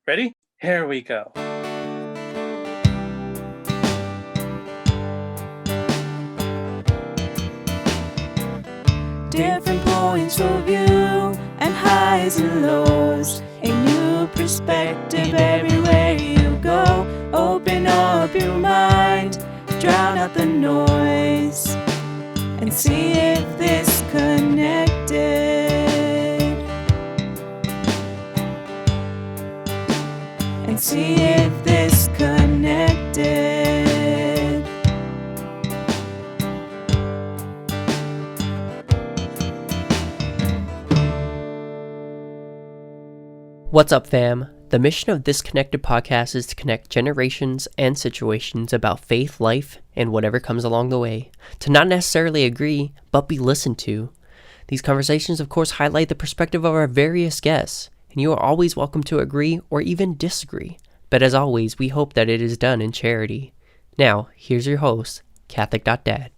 Ready? Here we go. Different points of view and highs and lows. A new perspective everywhere you go. Open up your mind, drown out the noise, and see if this connected. And see if this connected. What's up, fam? The mission of this Connected podcast is to connect generations and situations about faith, life, and whatever comes along the way. To not necessarily agree, but be listened to. These conversations, of course, highlight the perspective of our various guests, and you are always welcome to agree or even disagree. But as always, we hope that it is done in charity. Now, here's your host, Catholic.Dad.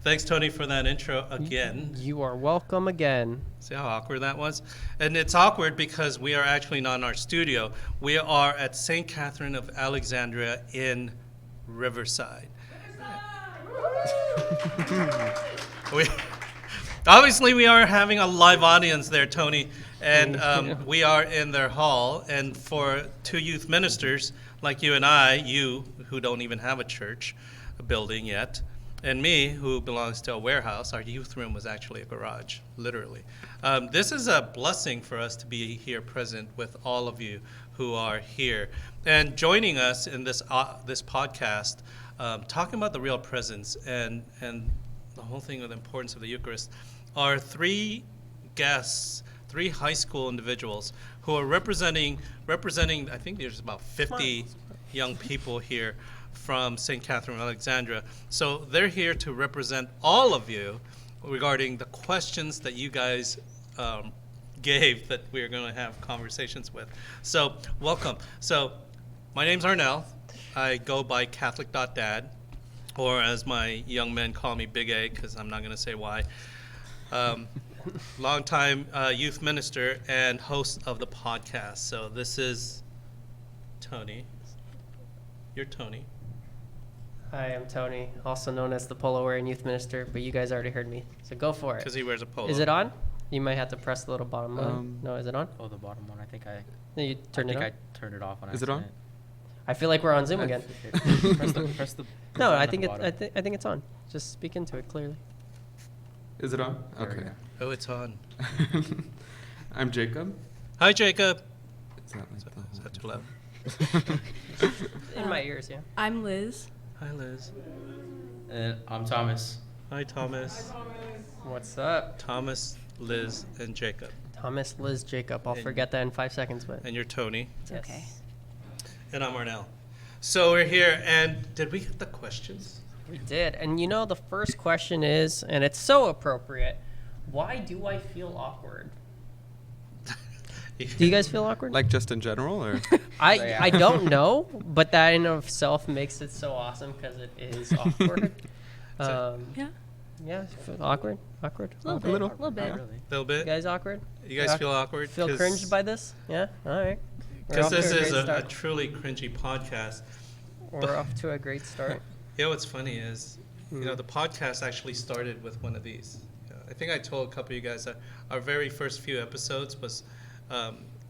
Thanks, Tony, for that intro again. You are welcome again. See how awkward that was? And it's awkward because we are actually not in our studio. We are at St Catherine of Alexandria in Riverside. Obviously, we are having a live audience there, Tony, and we are in their hall. And for two youth ministers like you and I, you who don't even have a church, a building yet, and me, who belongs to a warehouse, our youth room was actually a garage, literally. This is a blessing for us to be here present with all of you who are here. And joining us in this podcast, talking about the real presence and the whole thing of the importance of the Eucharist, are three guests, three high school individuals who are representing, I think there's about 50 young people here from St. Catherine of Alexandria. So they're here to represent all of you regarding the questions that you guys gave that we're going to have conversations with. So welcome. So my name's Arnel. I go by Catholic.Dad, or as my young men call me, Big A, because I'm not going to say why. Longtime youth minister and host of the podcast. So this is Tony. You're Tony. Hi, I'm Tony, also known as the polo-wearing youth minister, but you guys already heard me, so go for it. Because he wears a polo. Is it on? You might have to press the little bottom one. No, is it on? Oh, the bottom one. I think I. No, you turned it on? I turned it off on Is it on? accident. I feel like we're on Zoom again. Press the No, button I at think the it. bottom. I think it's on. Just speak into it clearly. Is it on? There we Okay. go. Oh, it's on. I'm Jacob. Hi, Jacob. Is that like the Is that too whole loud? In my ears, yeah. I'm Liz. Hi, Liz. And I'm Thomas. Hi, Thomas. What's up? Thomas, Liz, and Jacob. Thomas, Liz, Jacob. I'll And- forget that in 5 seconds, but And you're Tony. It's okay. And I'm Arnel. So we're here, and did we get the questions? we did. And you know, the first question is, and it's so appropriate, why do I feel awkward? Do you guys feel awkward? Like just in general, or I don't know, but that in of itself makes it so awesome because it is awkward. So- Yeah, Yeah, awkward. a little bit. little. A little bit. Yeah. A little You bit? guys awkward? You guys feel awkward? Feel cringed by this? Yeah. All right. We're Because off to this a is great a start. truly cringy podcast. We're off to a great start. You know what's funny is, you know, the podcast actually started with one of these. I think I told a couple of you guys that our very first few episodes was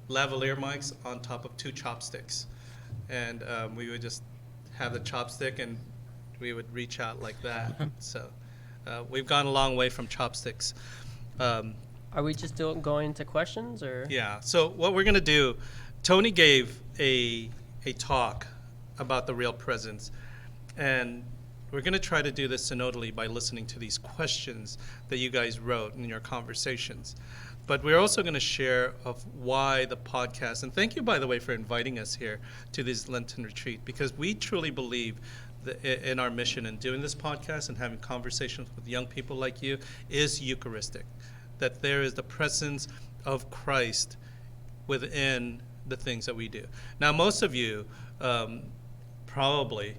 lavalier mics on top of two chopsticks. And we would just have the chopstick and we would reach out like that. So we've gone a long way from chopsticks. Are we just going to questions or? Yeah. So what we're going to do, Tony gave a talk about the real presence. And we're going to try to do this synodally by listening to these questions that you guys wrote in your conversations. But we're also going to share of why the podcast, and thank you, by the way, for inviting us here to this Lenten retreat, because we truly believe that in our mission in doing this podcast and having conversations with young people like you is Eucharistic, that there is the presence of Christ within the things that we do. Now, most of you probably,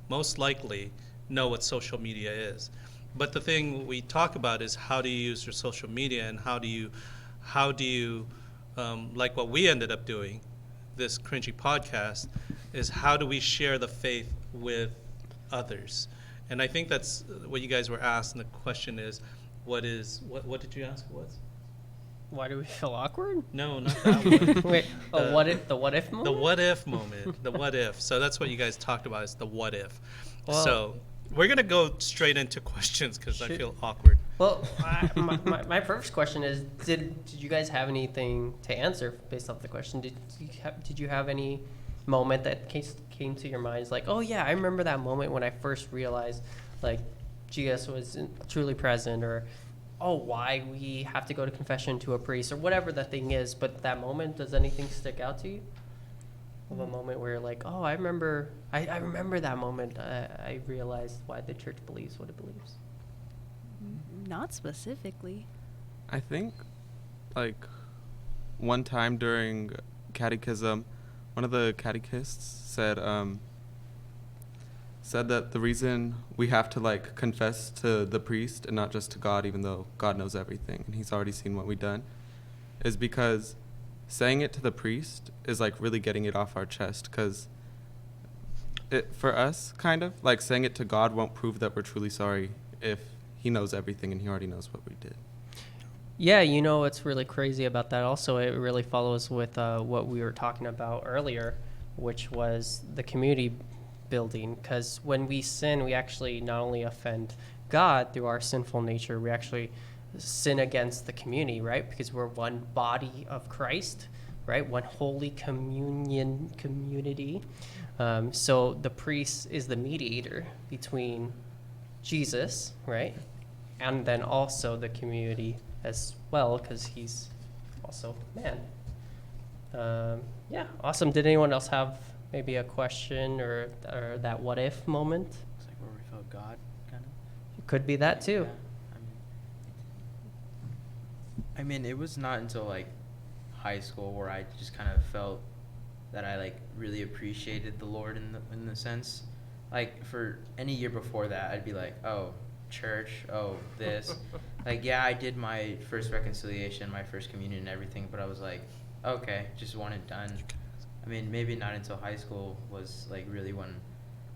most likely, know what social media is. But the thing we talk about is how do you use your social media and how do you like what we ended up doing, this cringy podcast, is how do we share the faith with others? And I think that's what you guys were asked, and the question is, what did you ask was? Why do we feel awkward? No, not that one. Wait, The- what if moment? The what if moment. The what if. So that's what you guys talked about, is the what if. Well- So we're going to go straight into questions because I Should- feel awkward. Well, my first question is, did you guys have anything to answer based off the question? Did you have any moment that came to your minds, like, oh yeah, I remember that moment when I first realized, like, Jesus was truly present, or oh, why we have to go to confession to a priest, or whatever the thing is. But that moment, does anything stick out to you? Of a moment where you're like, oh, I remember that moment. I realized why the church believes what it believes. Not specifically. I think, like, one time during catechism, one of the catechists said that the reason we have to, like, confess to the priest and not just to God, even though God knows everything and he's already seen what we've done, is because saying it to the priest is, like, really getting it off our chest, because for us, kind of, like, saying it to God won't prove that we're truly sorry if he knows everything and he already knows what we did. Yeah, you know what's really crazy about that also, it really follows with what we were talking about earlier, which was the community building. Because when we sin, we actually not only offend God through our sinful nature, we actually sin against the community, right? Because we're one body of Christ, right? One holy community. So the priest is the mediator between Jesus, right? And then also the community as well, because he's also man. Yeah, awesome. Did anyone else have maybe a question or that what if moment? It's like where we felt God, kind of. It could be that too. Yeah. I mean, it was not until like high school where I just kind of felt that I like really appreciated the Lord in the sense, like for any year before that, I'd be like, oh, church, oh, this, like, yeah, I did my first reconciliation, my first communion and everything, but I was like, okay, just want it done. I mean, maybe not until high school was like really when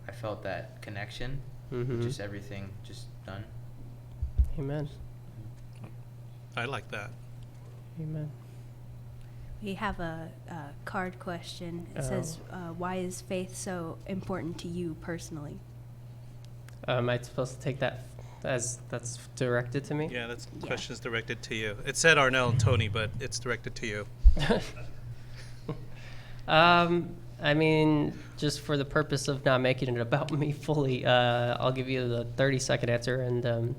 I felt that connection, Mm-hmm. just everything just done. Amen. I like that. Amen. We have a card question. It Oh. says, why is faith so important to you personally? Am I supposed to take that as that's directed to me? Yeah, that's Yeah. questions directed to you. It said Arnel and Tony, but it's directed to you. I mean, just for the purpose of not making it about me fully, I'll give you the 30-second answer. And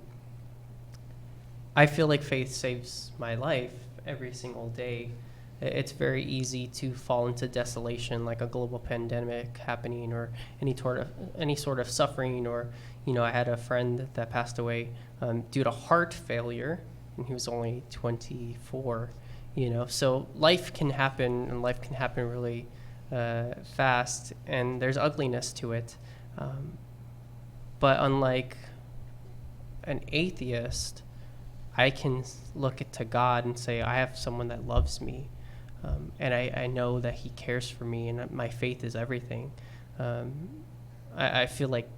I feel like faith saves my life every single day. It's very easy to fall into desolation, like a global pandemic happening, or any sort of suffering. Or, you know, I had a friend that passed away due to heart failure, and he was only 24. You know, so life can happen, and life can happen really fast, and there's ugliness to it. But unlike an atheist, I can look to God and say, I have someone that loves me, and I know that he cares for me, and my faith is everything. I feel like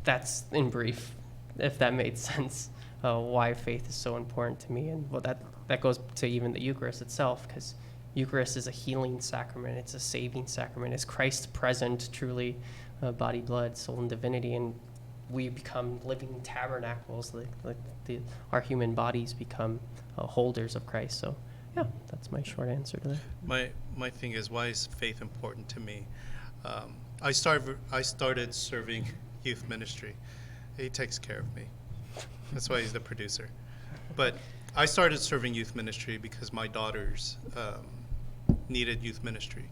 that's, in brief, if that made sense, why faith is so important to me. And well, that goes to even the Eucharist itself, because Eucharist is a healing sacrament. It's a saving sacrament. It's Christ present, truly, body, blood, soul, and divinity. And we become living tabernacles, like our human bodies become holders of Christ. So, yeah, that's my short answer to that. My thing is, why is faith important to me? I started serving youth ministry. He takes care of me. That's why he's the producer. But I started serving youth ministry because my daughters needed youth ministry.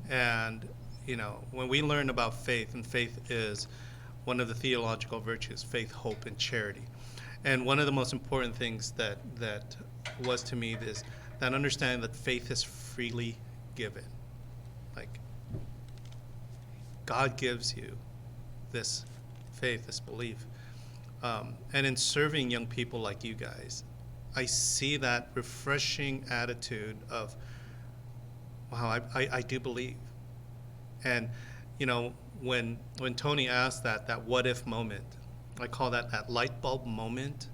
And, you know, when we learn about faith, and faith is one of the theological virtues, faith, hope, and charity. And one of the most important things that was to me is that understanding that faith is freely given. Like, God gives you this faith, this belief. And in serving young people like you guys, I see that refreshing attitude of, wow, I do believe. And, you know, when Tony asked that what if moment, I call that light bulb moment,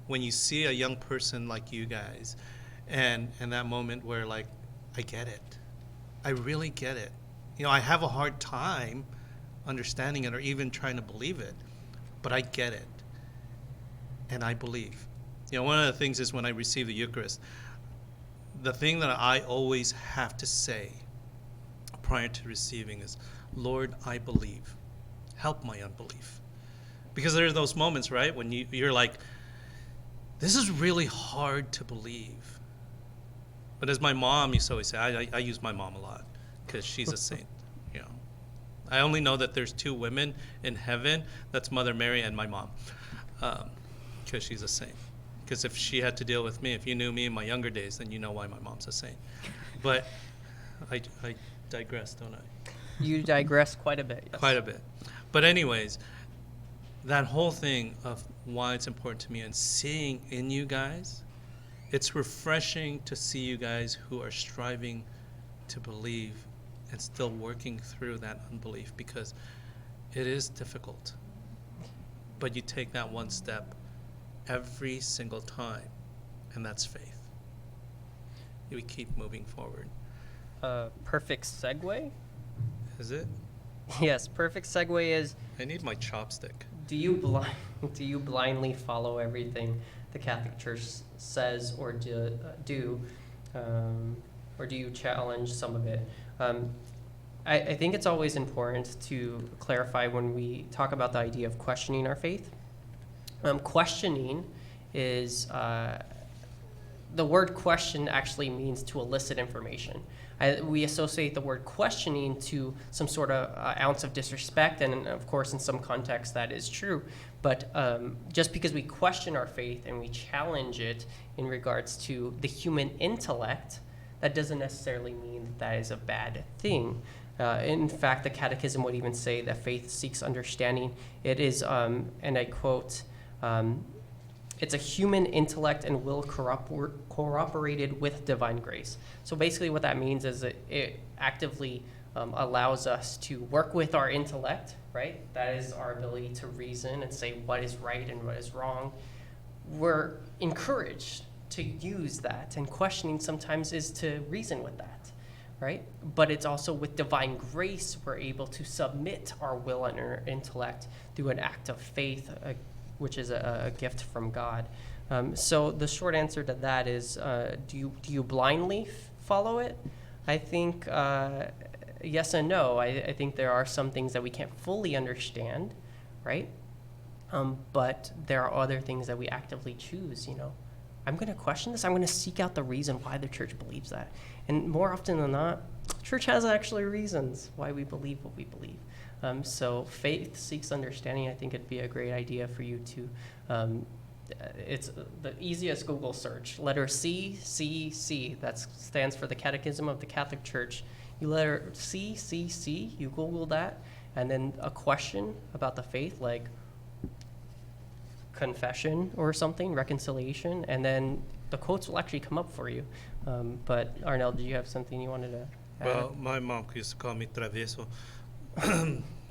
when you see a young person like you guys, and that moment where, like, I get it. I really get it. You know, I have a hard time understanding it or even trying to believe it, but I get it. And I believe. You know, one of the things is when I receive the Eucharist, the thing that I always have to say prior to receiving is, Lord, I believe. Help my unbelief. Because there are those moments, right, when you're like, this is really hard to believe. But as my mom used to always say, I use my mom a lot because she's a saint. You know, I only know that there's 2 women in heaven. That's Mother Mary and my mom, because she's a saint. Because if she had to deal with me, if you knew me in my younger days, then you know why my mom's a saint. But I digress, don't I? You digress quite a bit. Yes. Quite a bit. But anyways, that whole thing of why it's important to me and seeing in you guys, it's refreshing to see you guys who are striving to believe and still working through that unbelief, because it is difficult. But you take that one step every single time, and that's faith. We keep moving forward. Perfect segue? Is it? Yes, perfect segue is, I need my chopstick. do you blindly follow everything the Catholic Church says or do you challenge some of it? I think it's always important to clarify when we talk about the idea of questioning our faith. Questioning is, the word question actually means to elicit information. We associate the word questioning to some sort of ounce of disrespect, and of course in some contexts that is true. But just because we question our faith and we challenge it in regards to the human intellect, that doesn't necessarily mean that is a bad thing. In fact, the Catechism would even say that faith seeks understanding. It is, and I quote, it's a human intellect and will corroborated with divine grace. So basically what that means is it actively allows us to work with our intellect, right? That is our ability to reason and say what is right and what is wrong. We're encouraged to use that, and questioning sometimes is to reason with that, right? But it's also with divine grace we're able to submit our will and our intellect through an act of faith, which is a gift from God. So the short answer to that is, do you blindly follow it? I think yes and no. I think there are some things that we can't fully understand, right? But there are other things that we actively choose, you know. I'm going to question this. I'm going to seek out the reason why the church believes that. And more often than not, church has actually reasons why we believe what we believe. So faith seeks understanding. I think it'd be a great idea for you to, it's the easiest Google search. Letter C, C, C. That stands for the Catechism of the Catholic Church. You letter C, C, C, you Google that, and then a question about the faith, like confession or something, reconciliation, and then the quotes will actually come up for you. But Arnel, do you have something you wanted to add? Well, my mom used to call me travieso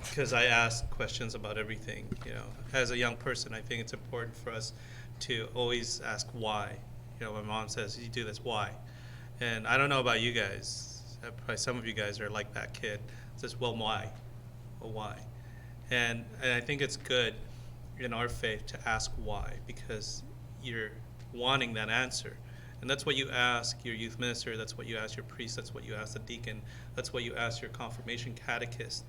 because I ask questions about everything. You know, as a young person, I think it's important for us to always ask why. You know, my mom says, "You do this, why?" And I don't know about you guys. Probably some of you guys are like that kid. It says, "Well, why? Well, why?" And I think it's good in our faith to ask why, because you're wanting that answer. And that's what you ask your youth minister, that's what you ask your priest, that's what you ask the deacon, that's what you ask your confirmation catechist.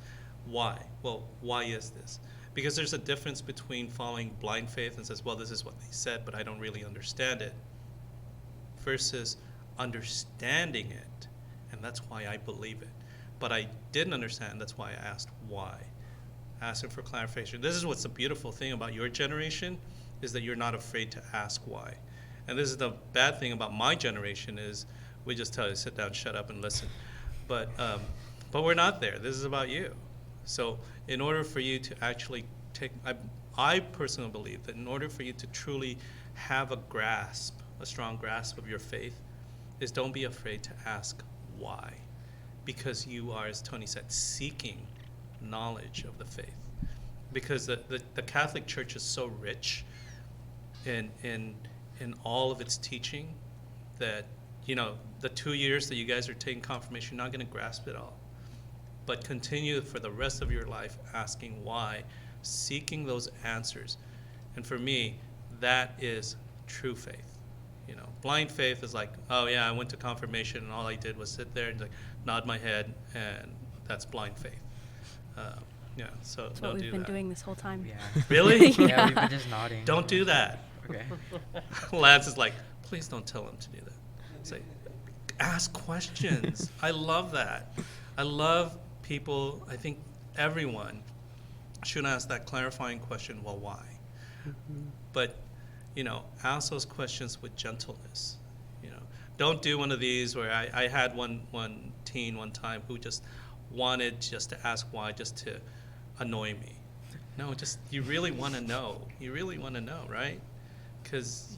Why? Well, why is this? Because there's a difference between following blind faith and says, well, this is what they said, but I don't really understand it, versus understanding it, and that's why I believe it. But I didn't understand, that's why I asked why. Asking for clarification. This is what's the beautiful thing about your generation, is that you're not afraid to ask why. And this is the bad thing about my generation, is we just tell you, sit down, shut up, and listen. But we're not there. This is about you. So in order for you to actually take, I personally believe that in order for you to truly have a grasp a strong grasp of your faith, is don't be afraid to ask why. Because you are, as Tony said, seeking knowledge of the faith. Because the Catholic Church is so rich in all of its teaching that, the 2 years that you guys are taking confirmation, you're not going to grasp it all. But continue for the rest of your life asking why, seeking those answers. And for me, that is true faith. Blind faith is like, oh yeah, I went to confirmation and all I did was sit there and like nod my head, and that's blind faith. So That's don't what we've do been that. doing this whole time. Yeah. Really? Yeah, we've been just nodding. Don't do that. Okay. Lance is like, please don't tell him to do that. Say, ask questions. I love that. I love people. I think everyone should ask that clarifying question, well, why? But, ask those questions with gentleness. Don't do one of these where I had one teen one time who just wanted just to ask why, just to annoy me. No, just, you really want to know. You really want to know, right? Because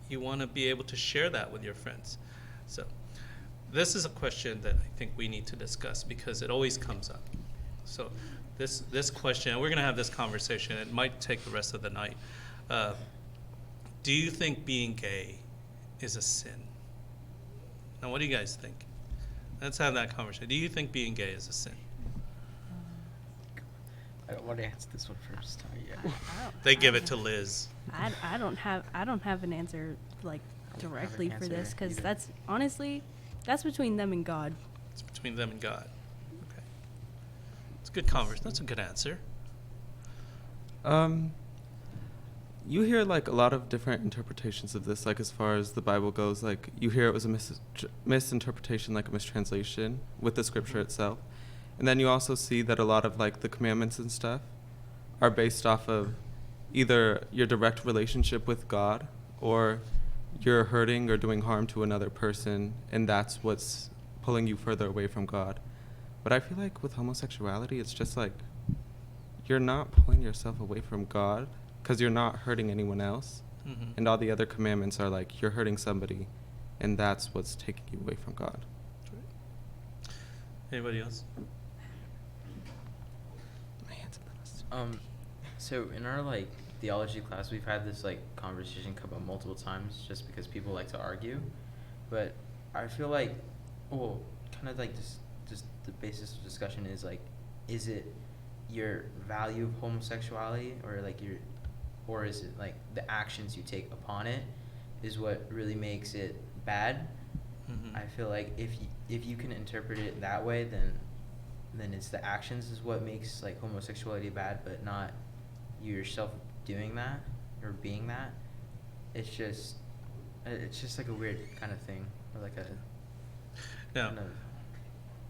you want to be able to share that with your friends. So this is a question that I think we need to discuss because it always comes up. So this question, and we're going to have this conversation. It might take the rest of the night. Do you think being gay is a sin? Now, what do you guys think? Let's have that conversation. Do you think being gay is a sin? I want to answer this one first. They give it to Liz. I don't have an answer like directly for this because either. that's honestly that's between them and God. It's between them and God. Okay. It's a good conversation. That's a good answer. You hear like a lot of different interpretations of this, like as far as the Bible goes. Like you hear it was a misinterpretation, like a mistranslation with the scripture itself. And then you also see that a lot of like the commandments and stuff are based off of either your direct relationship with God or you're hurting or doing harm to another person, and that's what's pulling you further away from God. But I feel like with homosexuality, it's just like you're not pulling yourself away from God because you're not hurting anyone else. Mm-hmm. And all the other commandments are like you're hurting somebody, and that's what's taking you away from God. Anybody else? So in our like theology class, we've had this like conversation come up multiple times just because people like to argue. But I feel like, kind of like just the basis of discussion is like, is it your value of homosexuality or is it like the actions you take upon it is what really makes it bad? Mm-hmm. I feel like if you can interpret it that way, then it's the actions is what makes like homosexuality bad, but not you yourself doing that or being that. It's just like a weird kind of thing, or like a. Now,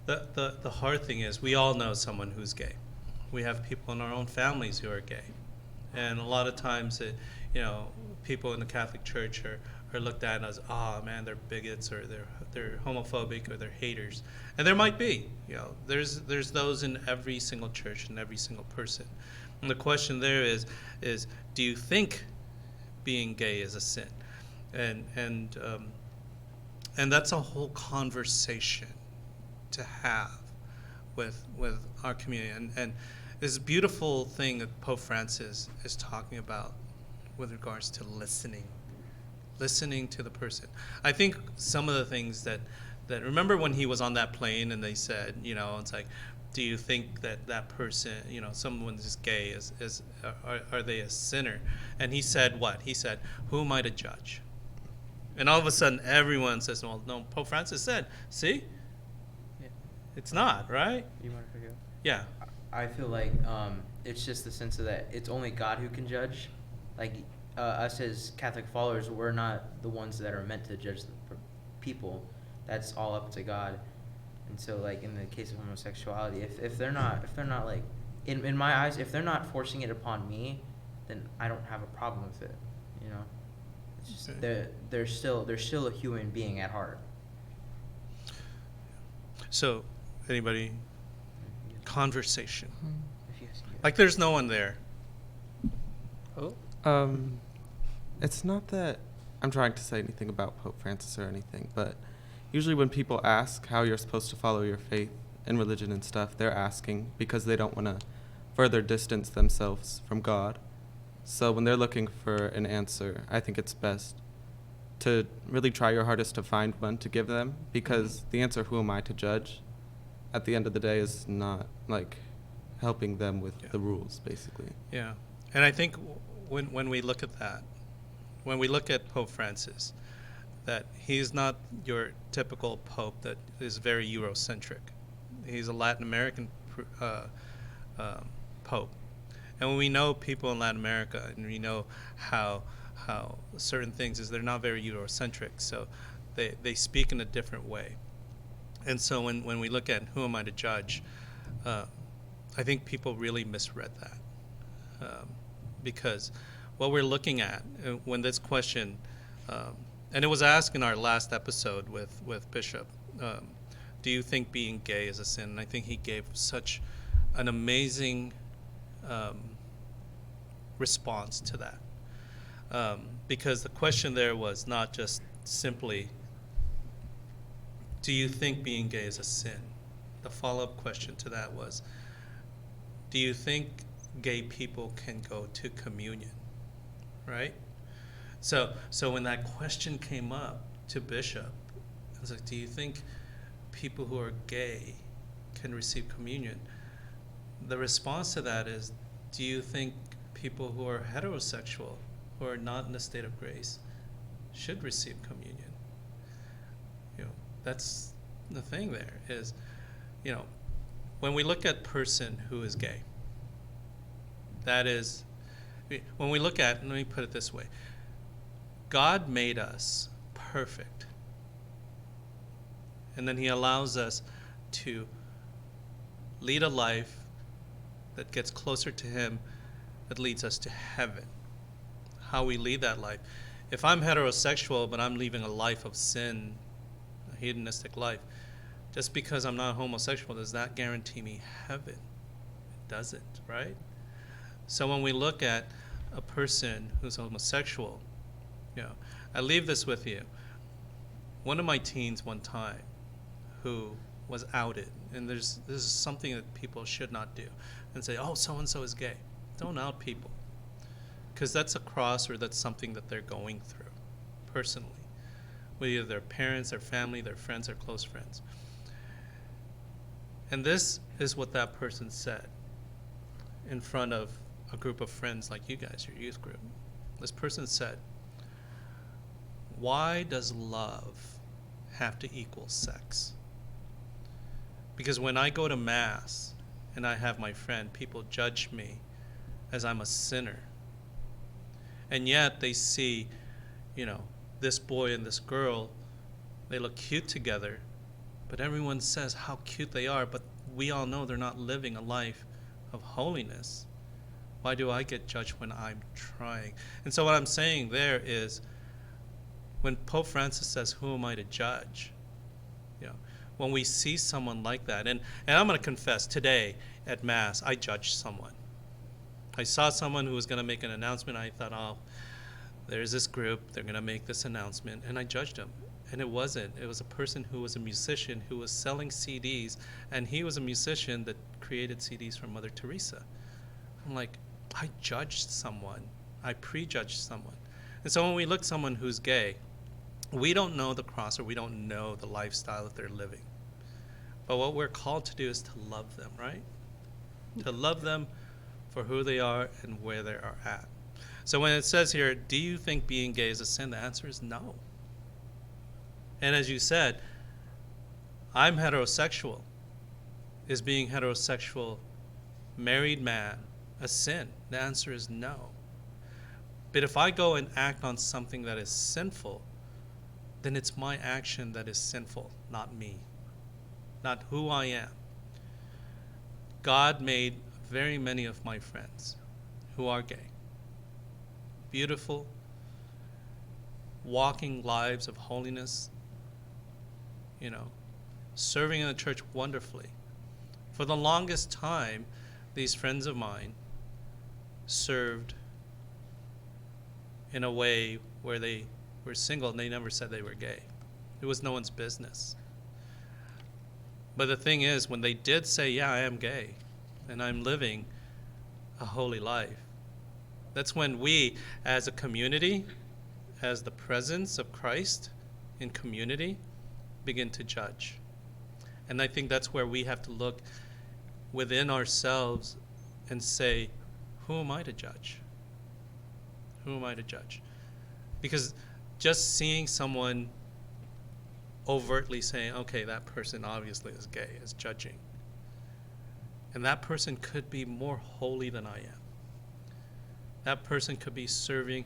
the hard thing is we all know someone who's gay. We have people in our own families who are gay, and a lot of times people in the Catholic Church are looked at as, man, they're bigots or they're homophobic or they're haters, and there might be, there's those in every single church and every single person, and the question there is do you think being gay is a sin? And that's a whole conversation to have with our community, and this beautiful thing that Pope Francis is talking about with regards to listening to the person. I think some of the things that remember when he was on that plane and they said, it's like, do you think that person, someone is gay, are they a sinner? And he said what? He said, who am I to judge? And all of a sudden everyone says, well, no, Pope Francis said, see? Yeah. It's not, right? You want to go? Yeah. I feel like it's just the sense of that it's only God who can judge. Like us as Catholic followers, we're not the ones that are meant to judge the people. That's all up to God. And so, like in the case of homosexuality, if they're not like in my eyes, if they're not forcing it upon me, then I don't have a problem with it. It's just Okay. they're still a human being at heart. So, anybody? Conversation. If you guys can get Like there's no one there. It's not that I'm trying to say anything about Pope Francis or anything, but usually when people ask how you're supposed to follow your faith and religion and stuff, they're asking because they don't want to further distance themselves from God. So when they're looking for an answer, I think it's best to really try your hardest to find one to give them, because the answer, who am I to judge, at the end of the day is not like helping them with the rules, basically. Yeah. And I think when we look at that, when we look at Pope Francis, that he's not your typical pope that is very Eurocentric. He's a Latin American pope. And when we know people in Latin America, and we know how certain things is, they're not very Eurocentric, so they speak in a different way. And so when we look at who am I to judge, I think people really misread that. Because what we're looking at, when this question, and it was asked in our last episode with Bishop, do you think being gay is a sin? And I think he gave such an amazing response to that. Because the question there was not just simply, do you think being gay is a sin? The follow-up question to that was, do you think gay people can go to communion? Right? So when that question came up to Bishop, I was like, do you think people who are gay can receive communion? The response to that is, do you think people who are heterosexual, who are not in a state of grace, should receive communion? That's the thing there is, when we look at person who is gay, that is, when we look at, let me put it this way, God made us perfect. And then he allows us to lead a life that gets closer to him, that leads us to heaven. How we lead that life. If I'm heterosexual, but I'm living a life of sin, a hedonistic life, just because I'm not homosexual, does that guarantee me heaven? It doesn't, right? So when we look at a person who's homosexual, I leave this with you. One of my teens one time who was outed, and this is something that people should not do, and say, oh, so-and-so is gay. Don't out people, because that's a cross, or that's something that they're going through personally, with either their parents, their family, their friends, their close friends. And this is what that person said in front of a group of friends like you guys, your youth group. This person said, why does love have to equal sex? Because when I go to Mass and I have my friend, people judge me as I'm a sinner. And yet they see, this boy and this girl, they look cute together, but everyone says how cute they are, but we all know they're not living a life of holiness. Why do I get judged when I'm trying? And so what I'm saying there is, when Pope Francis says, who am I to judge? When we see someone like that, and I'm going to confess, today at Mass, I judged someone. I saw someone who was going to make an announcement. I thought, oh, there's this group, they're going to make this announcement, and I judged him. And it wasn't. It was a person who was a musician who was selling CDs, and he was a musician that created CDs for Mother Teresa. I'm like, I judged someone. I prejudged someone. And so when we look at someone who's gay, we don't know the cross, or we don't know the lifestyle that they're living. But what we're called to do is to love them, right? To love them for who they are and where they are at. So when it says here, do you think being gay is a sin? The answer is no. And as you said, I'm heterosexual. Is being heterosexual, married man, a sin? The answer is no. But if I go and act on something that is sinful, then it's my action that is sinful, not me, not who I am. God made very many of my friends who are gay, beautiful, walking lives of holiness, serving in the church wonderfully. For the longest time, these friends of mine served in a way where they were single, and they never said they were gay. It was no one's business. But the thing is, when they did say, yeah, I am gay, and I'm living a holy life, that's when we, as a community, as the presence of Christ in community, begin to judge. And I think that's where we have to look within ourselves and say, who am I to judge? Who am I to judge? Because just seeing someone overtly saying, okay, that person obviously is gay, is judging. And that person could be more holy than I am. That person could be serving,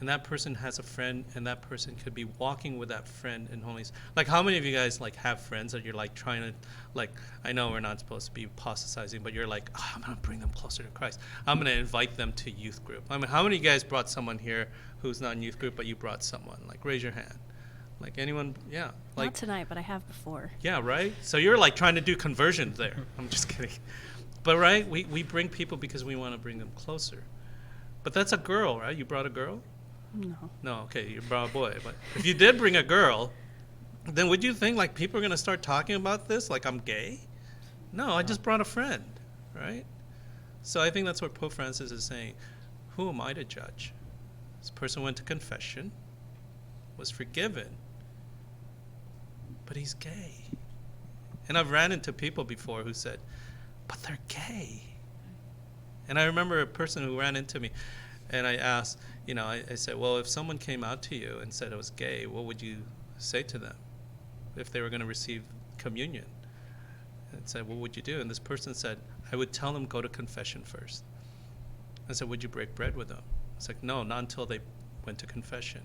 and that person has a friend, and that person could be walking with that friend in holiness. Like, how many of you guys like have friends that you're like trying to, like, I know we're not supposed to be apostatizing, but you're like, oh, I'm gonna bring them closer to Christ. I'm gonna invite them to youth group. I mean, how many of you guys brought someone here who's not in youth group, but you brought someone? Like, raise your hand. Like, anyone? Yeah. Like, Not tonight, but I have before. yeah, right? So you're like trying to do conversions there. I'm just kidding. But right, we bring people because we want to bring them closer. But that's a girl, right? You brought a girl? No. No, okay, you brought a boy. But if you did bring a girl, then would you think like people are going to start talking about this like I'm gay? No, I just brought a friend, right? So I think that's what Pope Francis is saying. Who am I to judge? This person went to confession, was forgiven, but he's gay. And I've ran into people before who said, but they're gay. And I remember a person who ran into me, and I asked, you know, I said, well, if someone came out to you and said it was gay, what would you say to them if they were going to receive communion? And I said, what would you do? And this person said, I would tell them go to confession first. I said, would you break bread with them? It's like, no, not until they went to confession.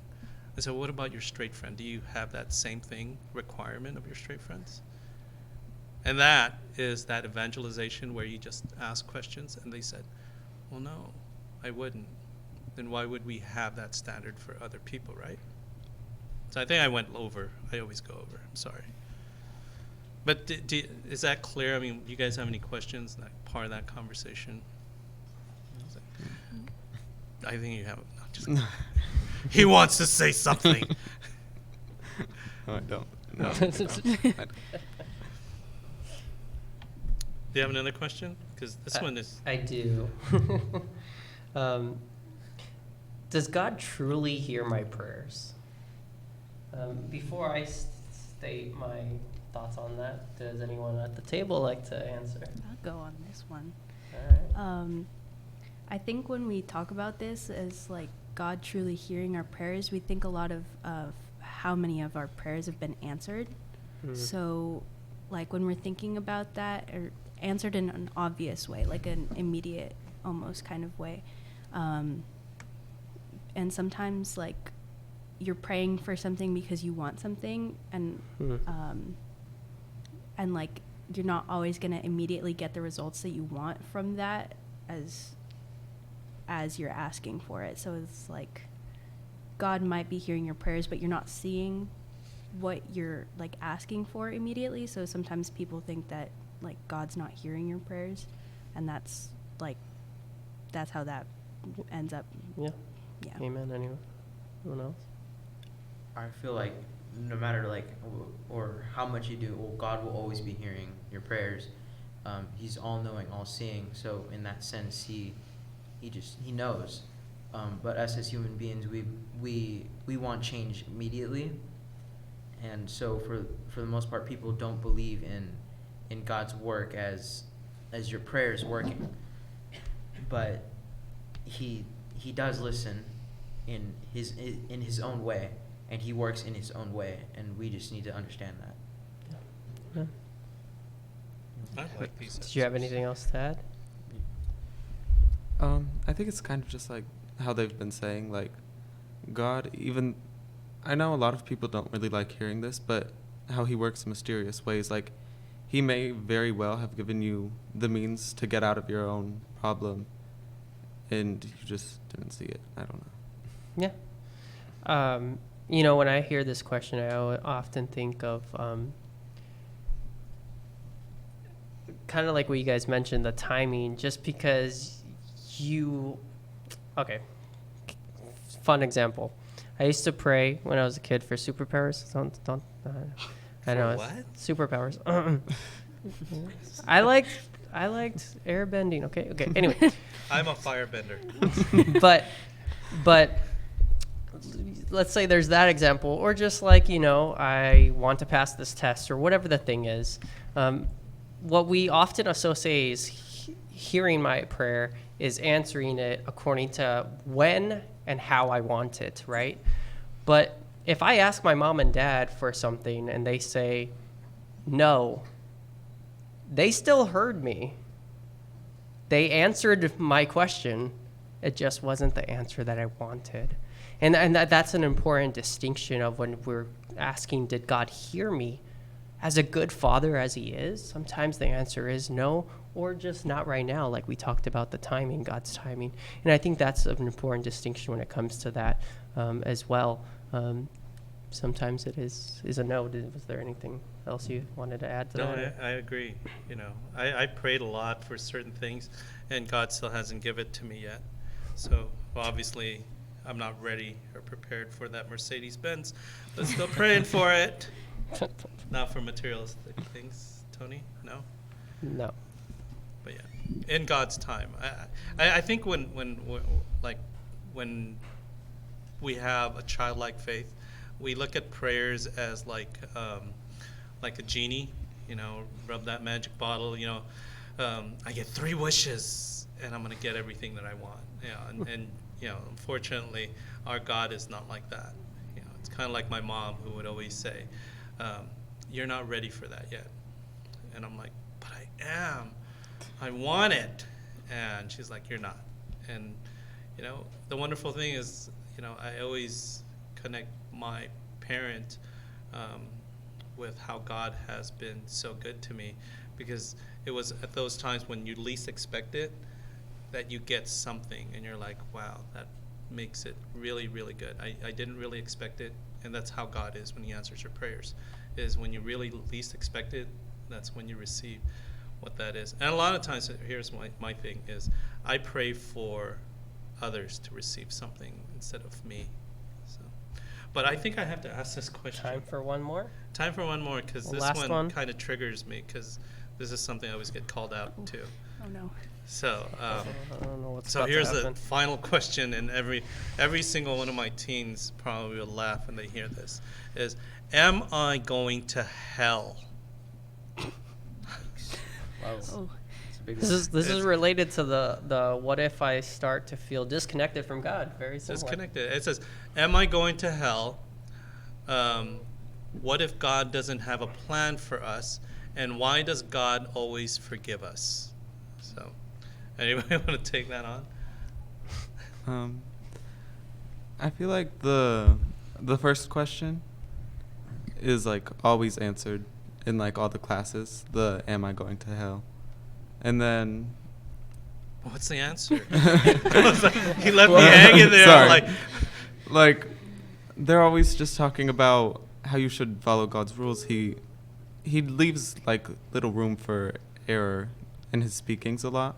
I said, what about your straight friend? Do you have that same thing requirement of your straight friends? And that is that evangelization where you just ask questions, and they said, well, no, I wouldn't. Then why would we have that standard for other people, right? So I think I went over. I always go over. I'm sorry. But is that clear? I mean, do you guys have any questions, that part of that conversation? I think you have. No, just he wants to say something. No, I don't. No. Do you have another question? Because this one is... I do. Does God truly hear my prayers? Before I state my thoughts on that, does anyone at the table like to answer? I'll go on this one. All right. I think when we talk about this as like God truly hearing our prayers, we think a lot of how many of our prayers have been answered. Mhm. So like when we're thinking about that, or answered in an obvious way, like an immediate almost kind of way. And sometimes like you're praying for something because you want something, and and like you're not always going to immediately get the results that you want from that as you're asking for it. So it's like God might be hearing your prayers, but you're not seeing what you're like asking for immediately. So sometimes people think that like God's not hearing your prayers, and that's how that ends up. Yeah. Yeah. Amen. Anyone else? I feel like no matter like or how much you do, well, God will always be hearing your prayers. He's all knowing, all seeing. So in that sense, he knows. But us as human beings, we want change immediately, and so for the most part, people don't believe in God's work as your prayers working. But he does listen in his own way, and he works in his own way, and we just need to understand that. Yeah. I like these. Did you have anything else to add? I think it's kind of just like how they've been saying, like, God, even, I know a lot of people don't really like hearing this, but how he works in mysterious ways. Like, he may very well have given you the means to get out of your own problem, and you just didn't see it. I don't know. Yeah. You know, when I hear this question, I often think of kind of like what you guys mentioned, the timing, just because okay, fun example. I used to pray when I was a kid for superpowers. Don't. I know. For what? Superpowers. I liked airbending. Okay. Anyway, I'm a firebender. but let's say there's that example, or just like, I want to pass this test or whatever the thing is. What we often associate is hearing my prayer is answering it according to when and how I want it, right? But if I ask my mom and dad for something and they say no, they still heard me. They answered my question. It just wasn't the answer that I wanted. And that's an important distinction of when we're asking, did God hear me? As a good father as he is, sometimes the answer is no, or just not right now, like we talked about the timing, God's timing. And I think that's an important distinction when it comes to that as well. Sometimes it is a no. Was there anything else you wanted to add to No, that? I agree. I prayed a lot for certain things, and God still hasn't given it to me yet. So obviously, I'm not ready or prepared for that Mercedes-Benz, but still praying for it. Not for materialistic things, Tony. No. No. But yeah, in God's time. I think when we have a childlike faith, we look at prayers as like a genie. Rub that magic bottle. I get 3 wishes, and I'm gonna get everything that I want. And unfortunately, our God is not like that. It's kind of like my mom, who would always say, "You're not ready for that yet," and I'm like, "But I am. I want it." And she's like, "You're not." And the wonderful thing is, I always connect my parent with how God has been so good to me, because it was at those times when you least expect it that you get something, and you're like, wow, that makes it really, really good. I didn't really expect it, and that's how God is when he answers your prayers, is when you really least expect it, that's when you receive what that is. And a lot of times, here's my thing is, I pray for others to receive something instead of me. So, but I think I have to ask this question. Time for one more? Time for one more, because this Last one. kind of triggers me, because this is something I always get called out to. Oh no. So, I don't know what's so about to here's the happen. final question, and every single one of my teens probably will laugh when they hear this, is, am I going to hell? Wow. Oh. It's a big This one. is related to the what if I start to feel disconnected from God? Very similar. Disconnected. It says, am I going to hell? What if God doesn't have a plan for us? And why does God always forgive us? So, anybody want to take that on? I feel like the first question is like always answered in like all the classes. The am I going to hell? And then What's the answer? He left me hanging there. Sorry. I'm like they're always just talking about how you should follow God's rules. He leaves like little room for error in his speakings a lot.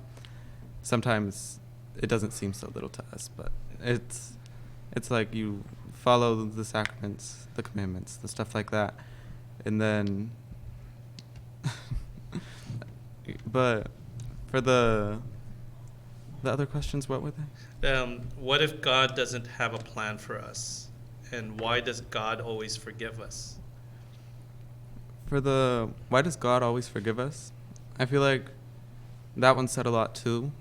Sometimes it doesn't seem so little to us, but it's like you follow the sacraments, the commandments, the stuff like that, and then but for the other questions, what were they? What if God doesn't have a plan for us? And why does God always forgive us? Why does God always forgive us? I feel like that one said a lot too.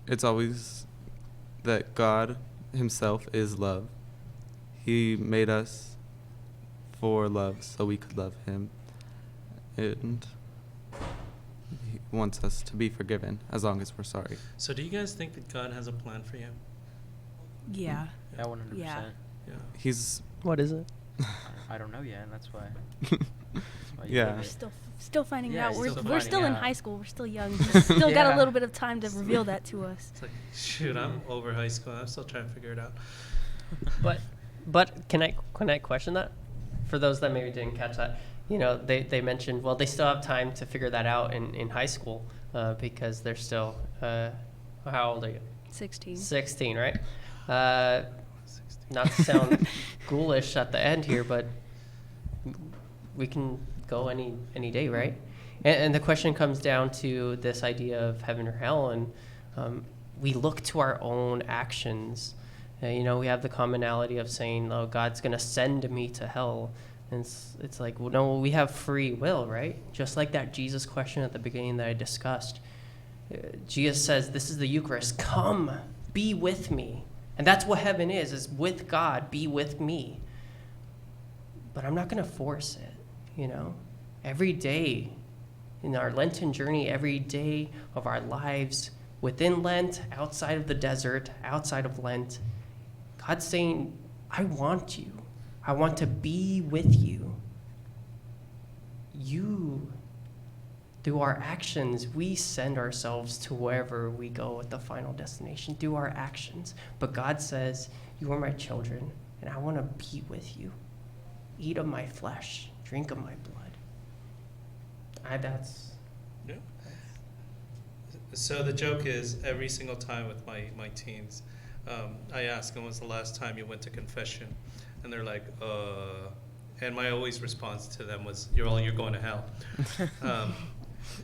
It's always that God himself is love. He made us for love so we could love him. And he wants us to be forgiven as long as we're sorry. So do you guys think that God has a plan for you? Yeah. Yeah, 100%. Yeah. Yeah. He's What is it? I don't know yet, and that's why. That's why you Yeah. live We're it. still finding Yeah, out. still We're finding still in out. high school. We're still young. We still got a Yeah. little bit of time to reveal that to us. It's like, shoot, I'm over high school. I'm still trying to figure it out. But can I question that? For those that maybe didn't catch that, they mentioned, well, they still have time to figure that out in high school because they're still how old are you? 16. 16, right? not to sound ghoulish at the end here, but we can go any day, right? And the question comes down to this idea of heaven or hell, and we look to our own actions. We have the commonality of saying, "Oh, God's going to send me to hell," and it's like, well, no, we have free will, right? Just like that Jesus question at the beginning that I discussed. Jesus says, "This is the Eucharist. Come, be with me," and that's what heaven is with God. Be with me. But I'm not going to force it. Every day in our Lenten journey, every day of our lives, within Lent, outside of the desert, outside of Lent, God's saying, I want you. I want to be with you. Through our actions, we send ourselves to wherever we go at the final destination, through our actions. But God says, you are my children, and I want to be with you. Eat of my flesh, drink of my blood. Yeah. So the joke is, every single time with my teens, I ask them, when's the last time you went to confession? And they're like, and my always response to them was, you're going to hell.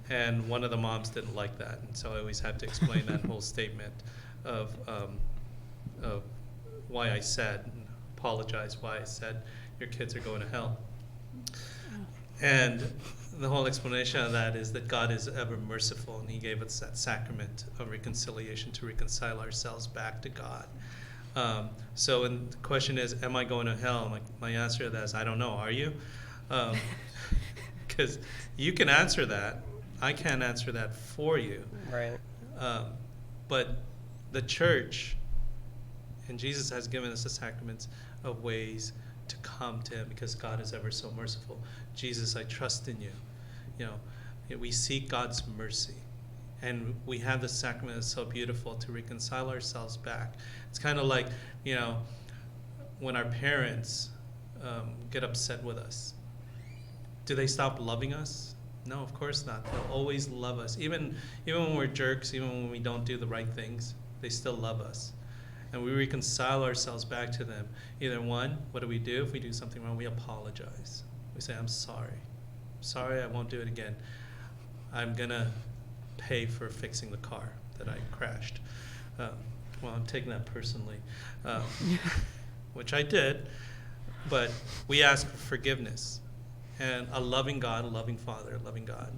And one of the moms didn't like that, and so I always had to explain that whole statement of why I said, and apologize why I said, your kids are going to hell. And the whole explanation of that is that God is ever merciful, and he gave us that sacrament of reconciliation to reconcile ourselves back to God. So the question is, am I going to hell? My answer to that is, I don't know. Are you? Because you can answer that. I can't answer that for you. Right. But the church and Jesus has given us the sacraments of ways to come to him, because God is ever so merciful. Jesus, I trust in you. We seek God's mercy, and we have the sacrament that's so beautiful to reconcile ourselves back. It's kind of like, when our parents get upset with us, do they stop loving us? No, of course not. They'll always love us. Even when we're jerks, even when we don't do the right things, they still love us. And we reconcile ourselves back to them. Either one, what do? If we do something wrong, we apologize. We say, I'm sorry. Sorry, I won't do it again. I'm going to pay for fixing the car that I crashed. Well, I'm taking that personally, which I did. But we ask for forgiveness. And a loving God, a loving Father, a loving God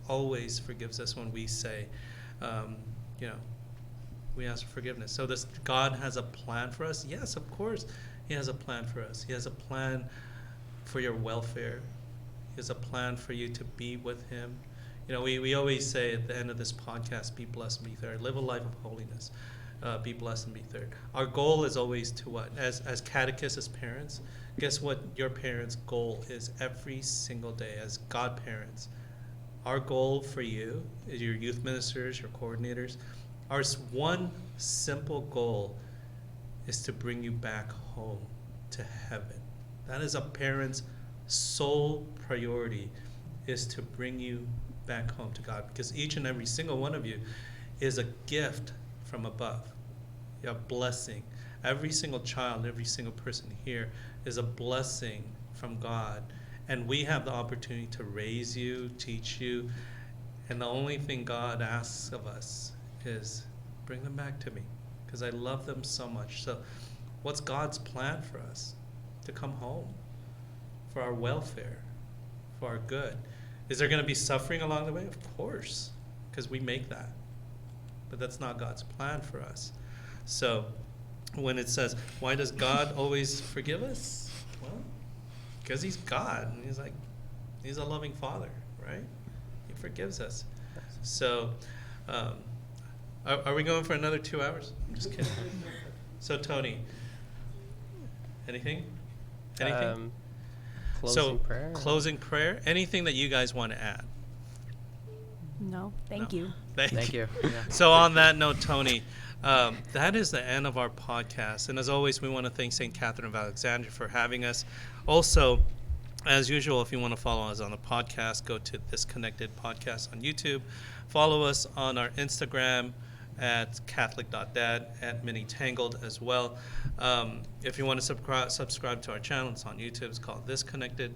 always forgives us when we say, we ask for forgiveness. So God has a plan for us? Yes, of course, he has a plan for us. He has a plan for your welfare. He has a plan for you to be with him. We always say at the end of this podcast, be blessed and be third. Live a life of holiness. Be blessed and be third. Our goal is always to what? As catechists, as parents, guess what your parents' goal is every single day as godparents? Our goal for you, as your youth ministers, your coordinators, our one simple goal is to bring you back home to heaven. That is a parent's sole priority, is to bring you back home to God, because each and every single one of you is a gift from above, a blessing. Every single child, every single person here is a blessing from God, and we have the opportunity to raise you, teach you, and the only thing God asks of us is bring them back to me, because I love them so much. So what's God's plan for us? To come home, for our welfare, for our good. Is there going to be suffering along the way? Of course, because we make that. But that's not God's plan for us. So when it says, why does God always forgive us? Well, because he's God, and he's a loving Father, right? He forgives us. So are we going for another 2 hours? I'm just kidding. So Tony, anything? Closing prayer. Anything that you guys want to add? No, thank you. Thank you. Yeah. So on that note, Tony, that is the end of our podcast. And as always, we want to thank St Catherine of Alexandria for having us. Also, as usual, if you want to follow us on the podcast, go to This Connected Podcast on YouTube. Follow us on our Instagram at catholic.dad, at Mini-Tangled as well. If you want to subscribe to our channel, it's on YouTube. It's called This Connected.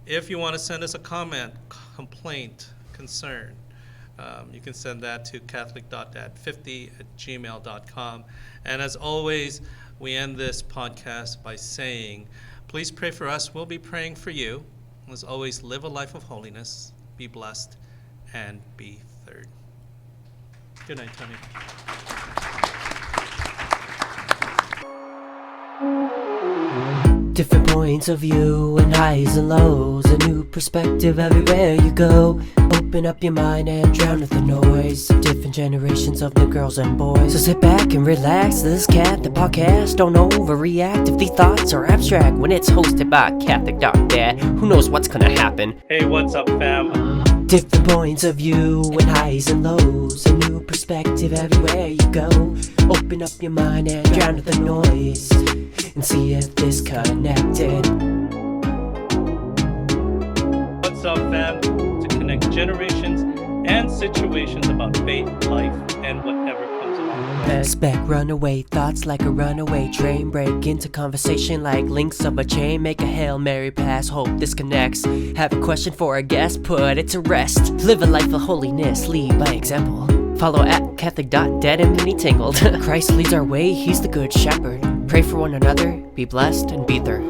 If you want to send us a comment, complaint, concern, you can send that to catholic.dad50@gmail.com. And as always, we end this podcast by saying, please pray for us. We'll be praying for you. As always, live a life of holiness, be blessed, and be third. Good night, Tony. Different points of view and highs and lows, a new perspective everywhere you go. Open up your mind and drown out the noise of different generations of new girls and boys. So sit back and relax, this the podcast. Don't overreact if the thoughts are abstract. When it's hosted by Catholic.dad, who knows what's gonna happen? Hey, what's up, fam? Different points of view and highs and lows, a new perspective everywhere you go. Open up your mind and drown out the noise, and see if this connected. What's up, fam? To connect generations and situations about faith, life, and whatever comes along the way. Expect runaway thoughts like a runaway train. Break into conversation like links of a chain. Make a Hail Mary pass, hope this connects. Have a question for a guest, put it to rest. Live a life of holiness, lead by example. Follow at Catholic.dad and Mini-Tangled. Christ leads our way, he's the good shepherd. Pray for one another, be blessed, and be third.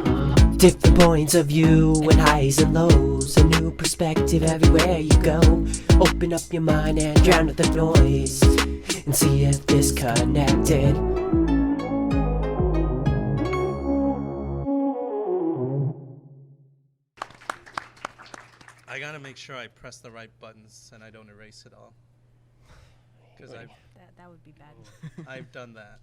Different points of view and highs and lows, a new perspective everywhere you go. Open up your mind and drown out the noise, and see if this connected. I gotta make sure I press the right buttons and I don't erase it all. Because That would be bad. I've done that.